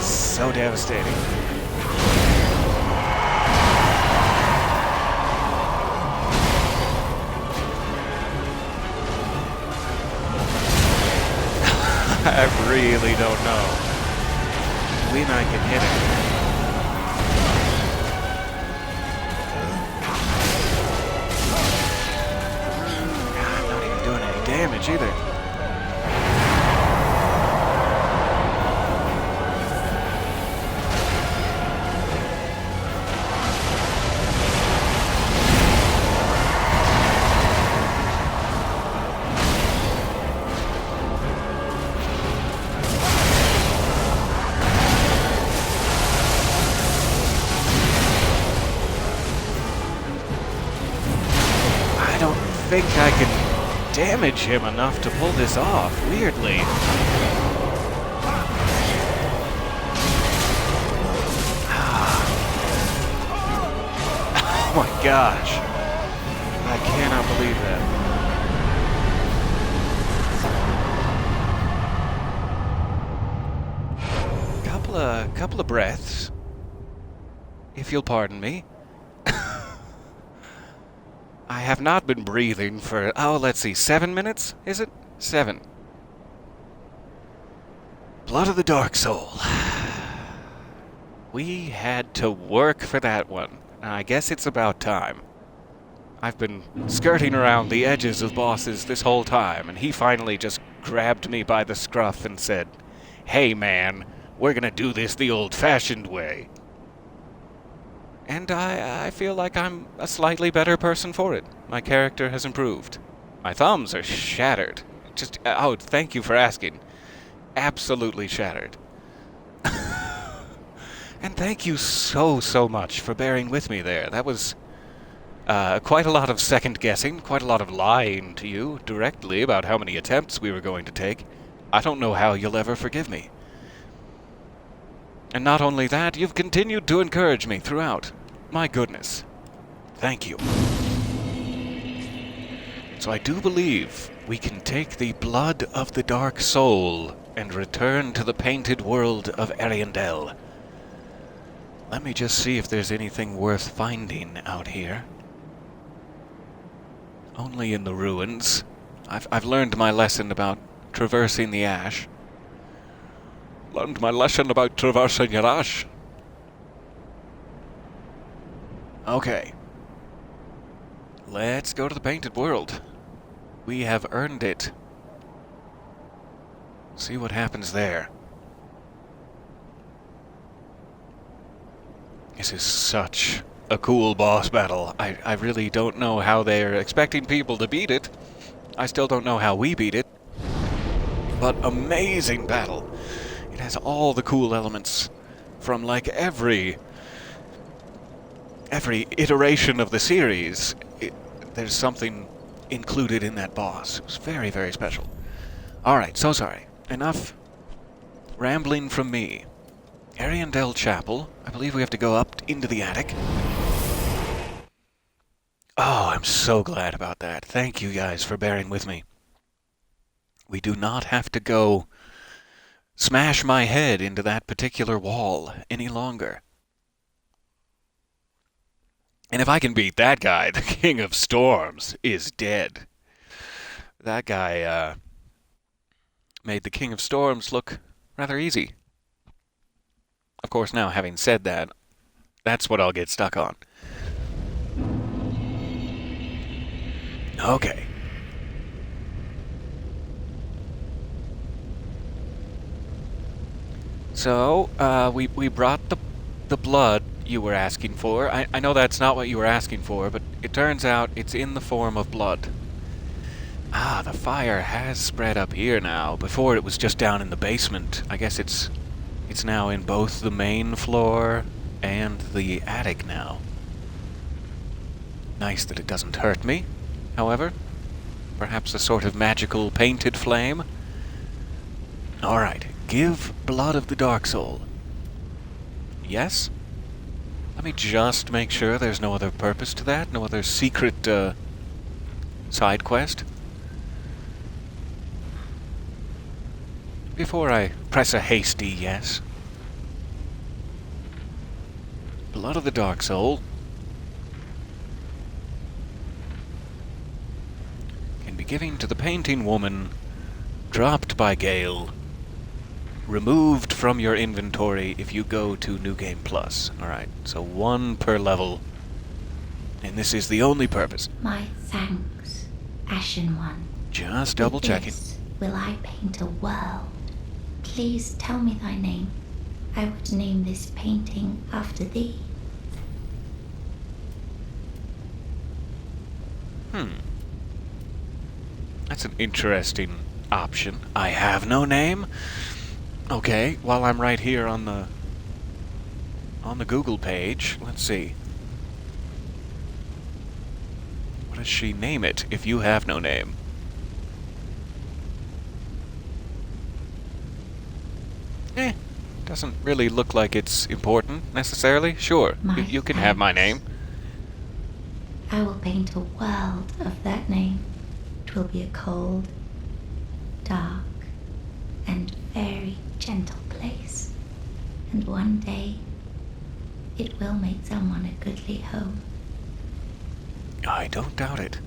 So devastating. I really don't know when I can hit it. I'm not even doing any damage either. I think I can damage him enough to pull this off, weirdly. Oh my gosh. I cannot believe that. Couple of breaths, if you'll pardon me. I have not been breathing for, oh, let's see, 7 minutes, is it? 7. Blood of the Dark Soul. We had to work for that one. I guess it's about time. I've been skirting around the edges of bosses this whole time, and he finally just grabbed me by the scruff and said, "Hey man, we're gonna do this the old-fashioned way." And I feel like I'm a slightly better person for it. My character has improved. My thumbs are shattered. Just, oh, thank you for asking. Absolutely shattered. And thank you so much for bearing with me there. That was quite a lot of second-guessing, quite a lot of lying to you directly about how many attempts we were going to take. I don't know how you'll ever forgive me. And not only that, you've continued to encourage me throughout. My goodness. Thank you. So I do believe we can take the blood of the Dark Soul and return to the painted world of Ariandel. Let me just see if there's anything worth finding out here. Only in the ruins. I've learned my lesson about traversing the ash. Learned my lesson about traversing your ash. Okay. Let's go to the painted world. We have earned it. See what happens there. This is such a cool boss battle. I really don't know how they're expecting people to beat it. I still don't know how we beat it. But amazing battle. It has all the cool elements from like every iteration of the series. There's something included in that boss. It was very, very special. Alright, so sorry. Enough rambling from me. Untitled Chapel. I believe we have to go up into the attic. Oh, I'm so glad about that. Thank you guys for bearing with me. We do not have to go smash my head into that particular wall any longer. And if I can beat that guy, the King of Storms is dead. That guy made the King of Storms look rather easy. Of course, now, having said that, that's what I'll get stuck on. Okay. So, we brought the blood you were asking for. I know that's not what you were asking for, but it turns out it's in the form of blood. Ah, the fire has spread up here now. Before it was just down in the basement. I guess it's now in both the main floor and the attic now. Nice that it doesn't hurt me, however. Perhaps a sort of magical painted flame. Alright, give blood of the Dark Soul. Yes? Let me just make sure there's no other purpose to that, no other secret side quest. Before I press a hasty yes. Blood of the Dark Soul can be given to the painting woman, dropped by Gael, removed from your inventory if you go to New Game Plus. Alright, so 1 per level. And this is the only purpose. My thanks, Ashen One. Just double checking. With this will I paint a world. Please tell me thy name. I would name this painting after thee. That's an interesting option. I have no name? Okay, while I'm right here on the Google page, let's see. What does she name it if you have no name? Doesn't really look like it's important, necessarily. Sure, you can have my name. I will paint a world of that name. It will be a cold, dark, and very gentle place. And one day, it will make someone a goodly home. I don't doubt it.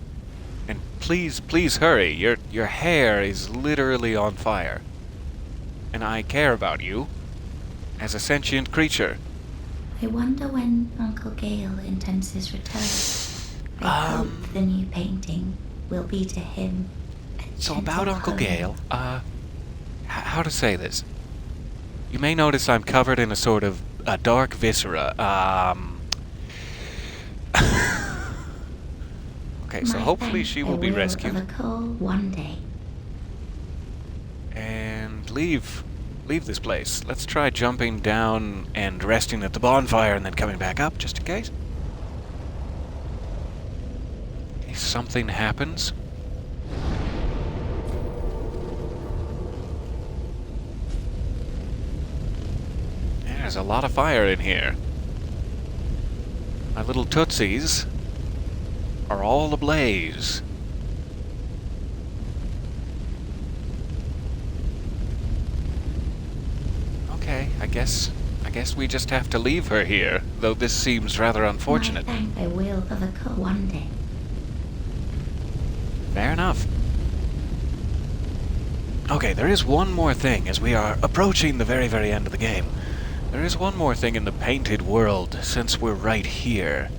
And please, please hurry. Your hair is literally on fire. And I care about you as a sentient creature. I wonder when Uncle Gael intends his return. I hope the new painting will be to him a So gentle about Uncle home. Gael, how to say this? You may notice I'm covered in a sort of a dark viscera. Okay, so My hopefully thanks, she I will be of rescued. a coal one day. And leave this place. Let's try jumping down and resting at the bonfire and then coming back up, just in case. If something happens. There's a lot of fire in here. My little tootsies are all ablaze. Okay, I guess we just have to leave her here, though this seems rather unfortunate. My thank I will of a coal one day. Fair enough. Okay, there is one more thing as we are approaching the very, very end of the game. There is one more thing in the painted world, since we're right here,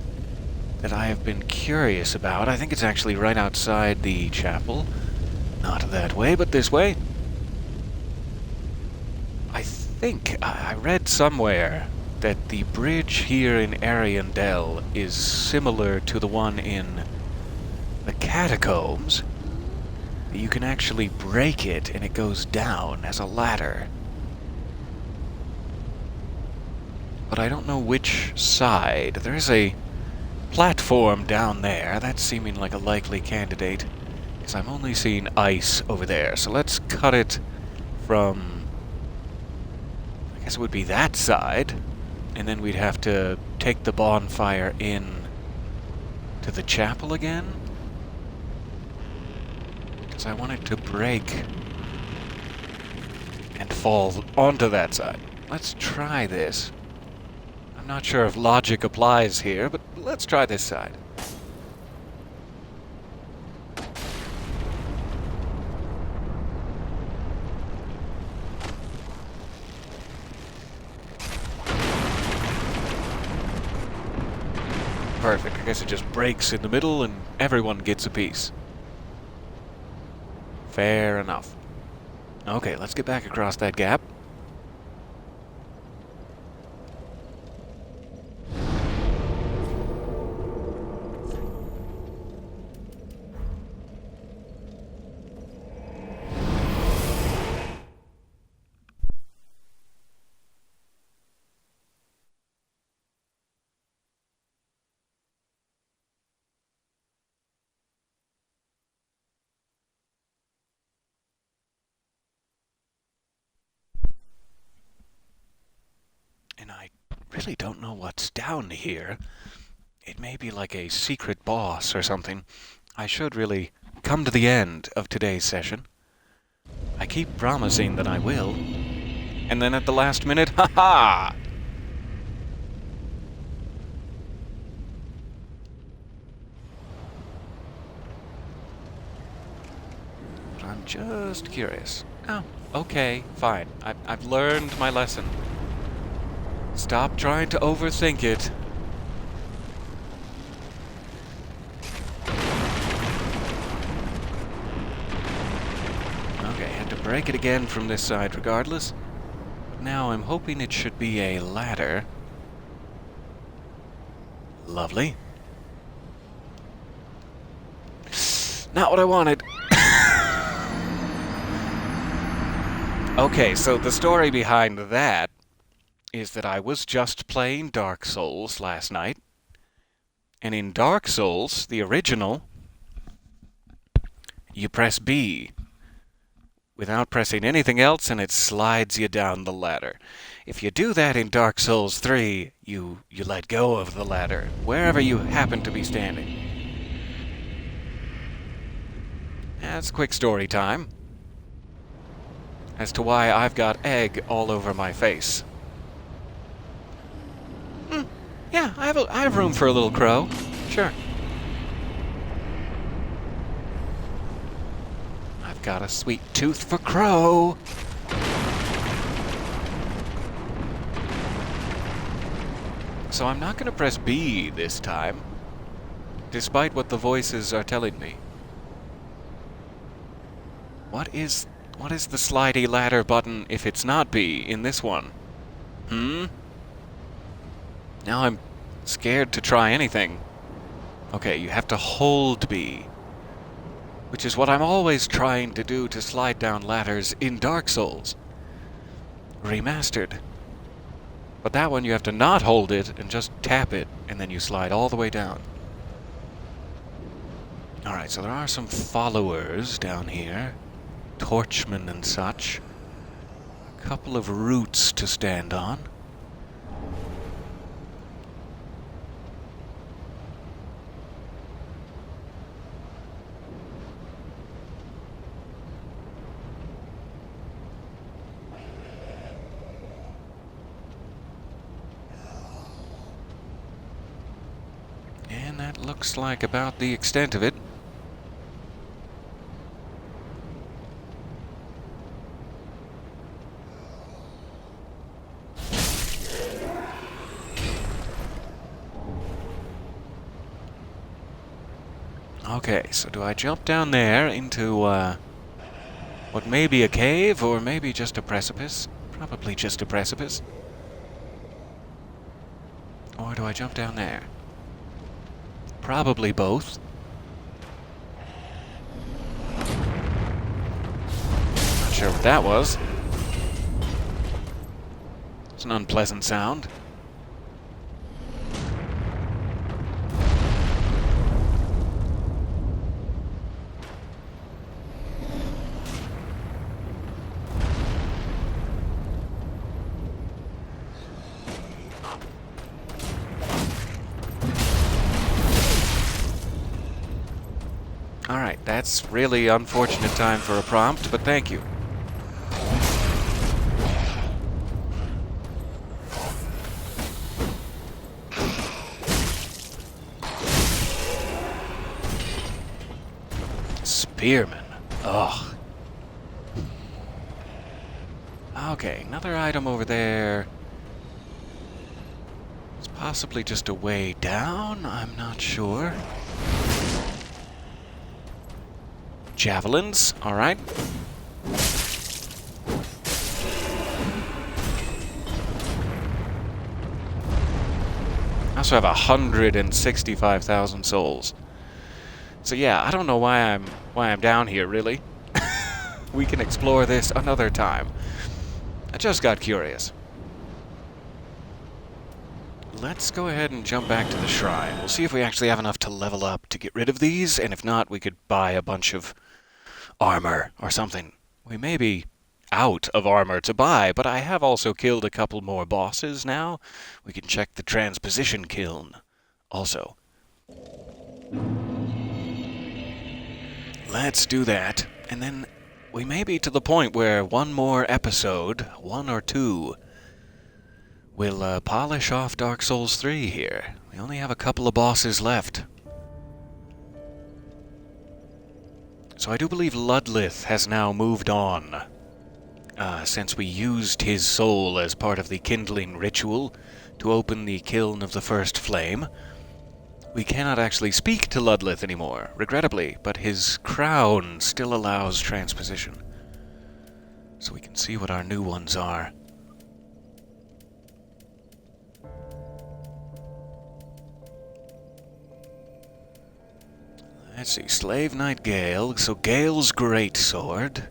that I have been curious about. I think it's actually right outside the chapel. Not that way, but this way. I think I read somewhere that the bridge here in Ariandel is similar to the one in the catacombs. You can actually break it and it goes down as a ladder. But I don't know which side. There is a platform down there. That's seeming like a likely candidate, because I'm only seeing ice over there. So let's cut it from, I guess it would be that side, and then we'd have to take the bonfire in to the chapel again, because I want it to break and fall onto that side. Let's try this. I'm not sure if logic applies here, but let's try this side. Perfect. I guess it just breaks in the middle and everyone gets a piece. Fair enough. Okay, let's get back across that gap. And I really don't know what's down here. It may be like a secret boss or something. I should really come to the end of today's session. I keep promising that I will. And then at the last minute, ha-ha! But I'm just curious. Oh, okay, fine. I've learned my lesson. Stop trying to overthink it. Okay, had to break it again from this side regardless. Now I'm hoping it should be a ladder. Lovely. Not what I wanted. Okay, so the story behind that is that I was just playing Dark Souls last night, and in Dark Souls, the original, you press B without pressing anything else, and it slides you down the ladder. If you do that in Dark Souls 3, you let go of the ladder, wherever you happen to be standing. That's quick story time as to why I've got egg all over my face. Yeah, I have room for a little crow. Sure. I've got a sweet tooth for crow. So I'm not going to press B this time, despite what the voices are telling me. What is the slidey ladder button if it's not B in this one? Now I'm scared to try anything. Okay, you have to hold B, which is what I'm always trying to do to slide down ladders in Dark Souls Remastered. But that one you have to not hold it and just tap it, and then you slide all the way down. Alright, so there are some followers down here. Torchmen and such. A couple of roots to stand on. And that looks like about the extent of it. Okay, so do I jump down there into what may be a cave or maybe just a precipice? Probably just a precipice. Or do I jump down there? Probably both. Not sure what that was. It's an unpleasant sound. Alright, that's really unfortunate time for a prompt, but thank you. Spearman. Ugh. Okay, another item over there. It's possibly just a way down, I'm not sure. Javelins, alright. I also have 165,000 souls. So yeah, I don't know why I'm down here, really. We can explore this another time. I just got curious. Let's go ahead and jump back to the shrine. We'll see if we actually have enough to level up to get rid of these, and if not, we could buy a bunch of armor or something. We may be out of armor to buy, but I have also killed a couple more bosses now. We can check the transposition kiln also. Let's do that, and then we may be to the point where one more episode, one or two, will polish off Dark Souls 3 here. We only have a couple of bosses left. So I do believe Ludlith has now moved on, since we used his soul as part of the kindling ritual to open the kiln of the first flame. We cannot actually speak to Ludlith anymore, regrettably, but his crown still allows transposition. So we can see what our new ones are. Let's see, Slave Knight Gael. So Gael's greatsword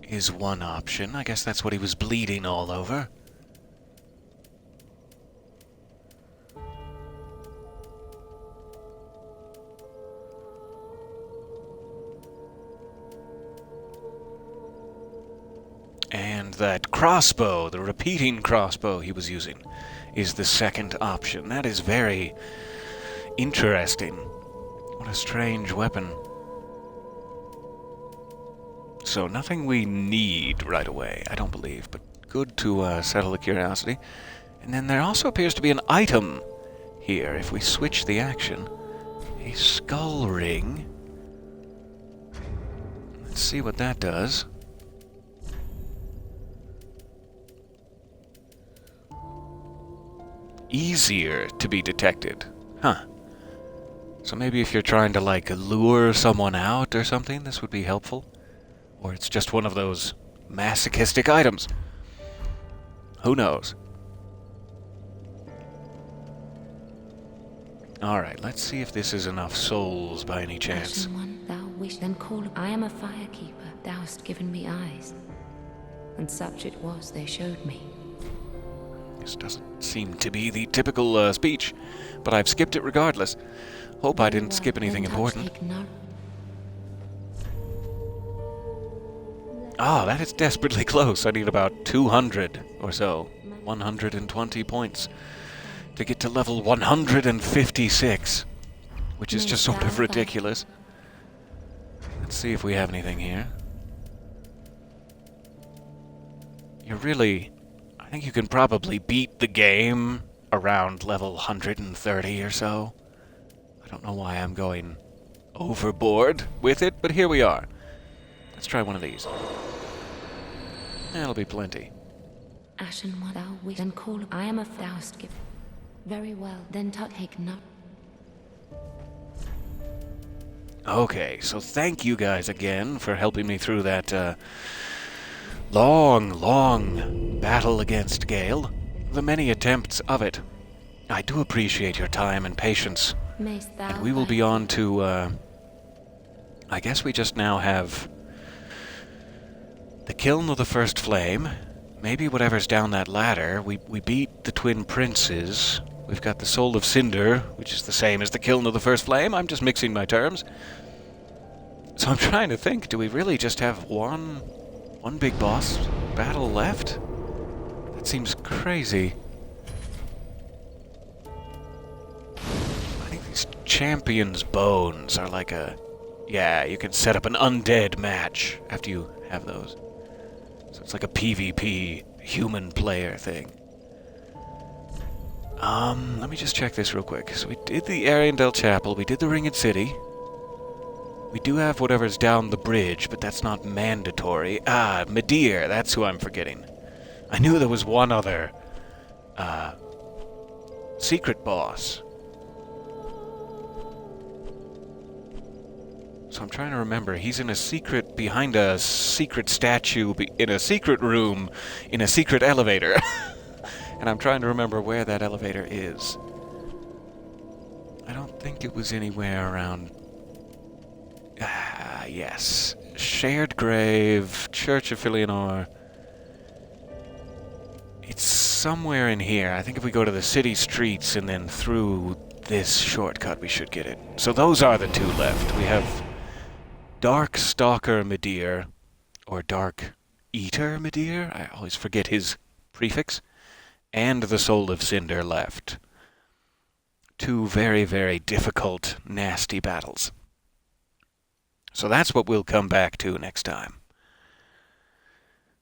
is one option. I guess that's what he was bleeding all over. And that crossbow, the repeating crossbow he was using, is the second option. That is very interesting. What a strange weapon. So nothing we need right away, I don't believe, but good to settle the curiosity. And then there also appears to be an item here, if we switch the action. A skull ring. Let's see what that does. Easier to be detected. Huh. So maybe if you're trying to, like, lure someone out or something, this would be helpful. Or it's just one of those masochistic items. Who knows? Alright, let's see if this is enough souls by any chance. One thou wish, then call. I am a firekeeper. Thou hast given me eyes. And such it was they showed me. This doesn't seem to be the typical speech, but I've skipped it regardless. Hope I didn't skip anything important. Ah, that is desperately close. I need about 200 or so. 120 points to get to level 156, which is just sort of ridiculous. Let's see if we have anything here. You're really... I think you can probably beat the game around level 130 or so. I don't know why I'm going overboard with it, but here we are. Let's try one of these. That'll be plenty. Ashen one thou wish, then call. I am a thou'st give. Very well, then take not. Okay, so thank you guys again for helping me through that long battle against Gael. The many attempts of it. I do appreciate your time and patience. Mayst thou And we will be on to, I guess we just now have the Kiln of the First Flame. Maybe whatever's down that ladder. We beat the Twin Princes. We've got the Soul of Cinder, which is the same as the Kiln of the First Flame. I'm just mixing my terms. So I'm trying to think, do we really just have one big boss battle left? That seems crazy. I think these champions' bones are like a... Yeah, you can set up an undead match after you have those. So it's like a PvP human player thing. Let me just check this real quick. So we did the Arendelle Chapel, we did the Ringed City. We do have whatever's down the bridge, but that's not mandatory. Ah, Medir, that's who I'm forgetting. I knew there was one other, secret boss. So I'm trying to remember. He's in a secret, behind a secret statue, in a secret room, in a secret elevator. And I'm trying to remember where that elevator is. I don't think it was anywhere around... Ah, yes. Shared Grave, Church of Filianore. It's somewhere in here. I think if we go to the city streets and then through this shortcut, we should get it. So those are the two left. We have Dark Stalker Medir, or Dark Eater Medir. I always forget his prefix. And the Soul of Cinder left. Two very, very difficult, nasty battles. So that's what we'll come back to next time.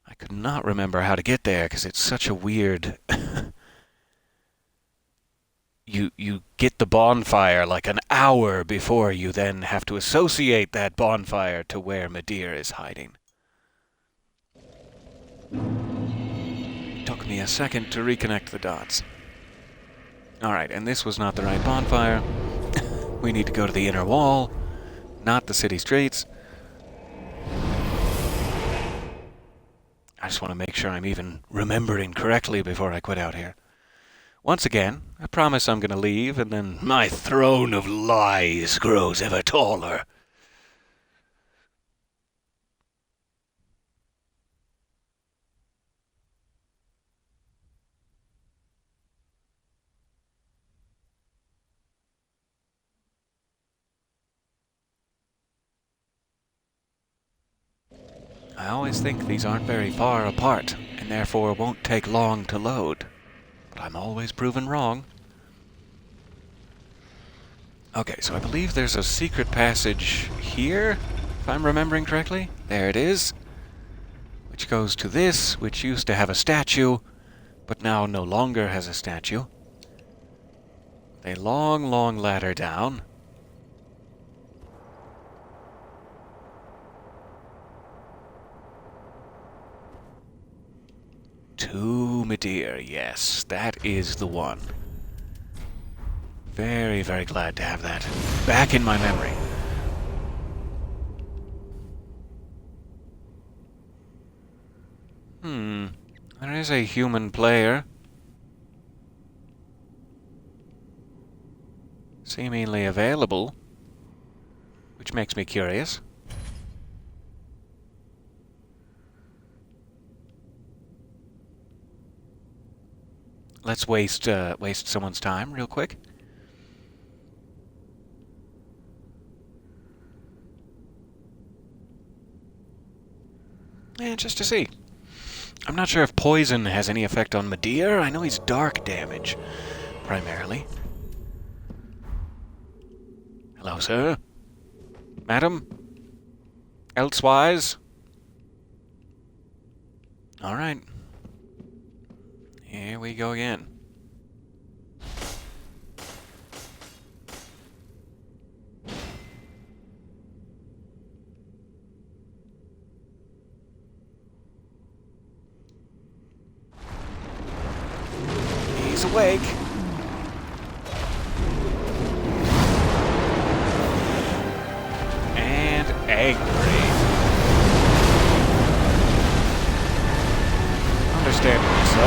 I could not remember how to get there, because it's such a weird... You get the bonfire like an hour before you then have to associate that bonfire to where Medir is hiding. Took me a second to reconnect the dots. Alright, and this was not the right bonfire. We need to go to the inner wall, not the city streets. I just want to make sure I'm even remembering correctly before I quit out here. Once again, I promise I'm going to leave, and then my throne of lies grows ever taller. I always think these aren't very far apart, and therefore won't take long to load. But I'm always proven wrong. Okay, so I believe there's a secret passage here, if I'm remembering correctly. There it is. Which goes to this, which used to have a statue, but now no longer has a statue. A long ladder down. To Medir, yes, that is the one. Very, very glad to have that back in my memory. There is a human player. Seemingly available, which makes me curious. Let's waste someone's time real quick. Just to see. I'm not sure if poison has any effect on Medir. I know he's dark damage, primarily. Hello, sir. Madam? Elsewise? Alright. Here we go again. He's awake. angry. Understandably so.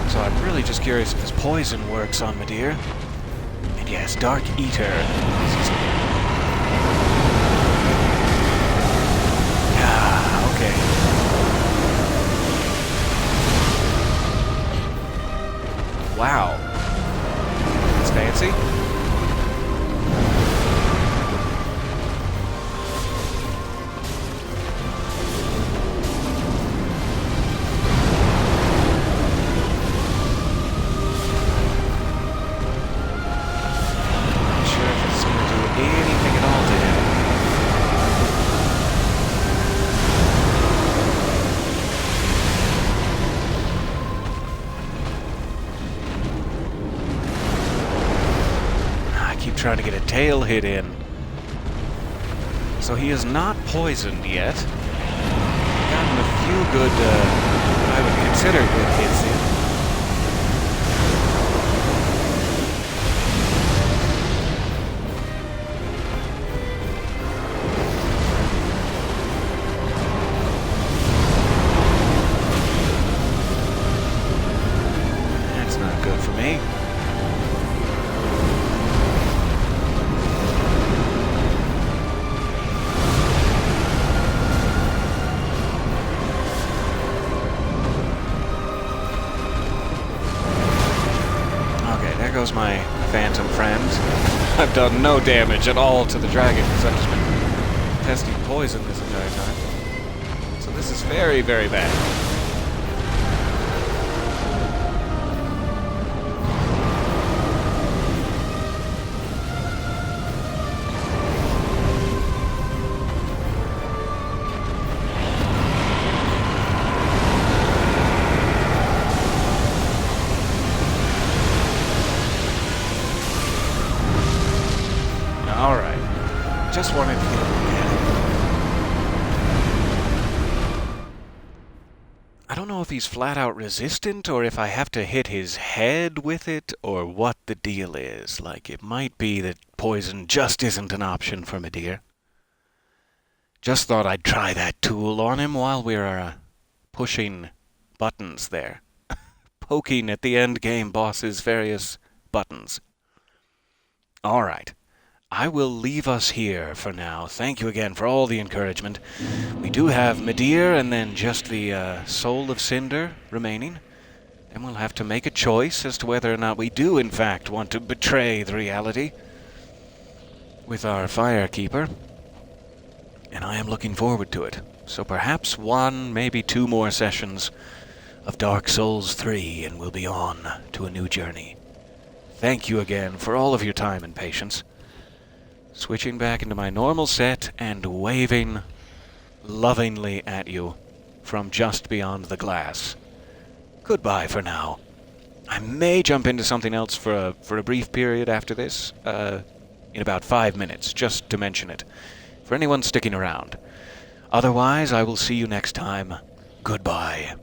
So I'm really just curious if this poison works on Midir. And yes, Dark Eater. Ah, okay. Wow. That's fancy. Trying to get a tail hit in. So he is not poisoned yet. Gotten a few good, what I would consider good hits in. That's not good for me. There goes my phantom friend. I've done no damage at all to the dragon because I've just been testing poison this entire time. So this is very, very bad. Alright. Just wanted to get a look at it. I don't know if he's flat out resistant or if I have to hit his head with it or what the deal is. Like, it might be that poison just isn't an option for Midir. Just thought I'd try that tool on him while we're pushing buttons there. Poking at the end game boss's various buttons. Alright. I will leave us here for now. Thank you again for all the encouragement. We do have Midir and then just the Soul of Cinder remaining. Then we'll have to make a choice as to whether or not we do, in fact, want to betray the reality with our Firekeeper. And I am looking forward to it. So perhaps one, maybe two more sessions of Dark Souls 3, and we'll be on to a new journey. Thank you again for all of your time and patience. Switching back into my normal set and waving lovingly at you from just beyond the glass. Goodbye for now. I may jump into something else for a brief period after this, in about 5 minutes, just to mention it, for anyone sticking around. Otherwise, I will see you next time. Goodbye.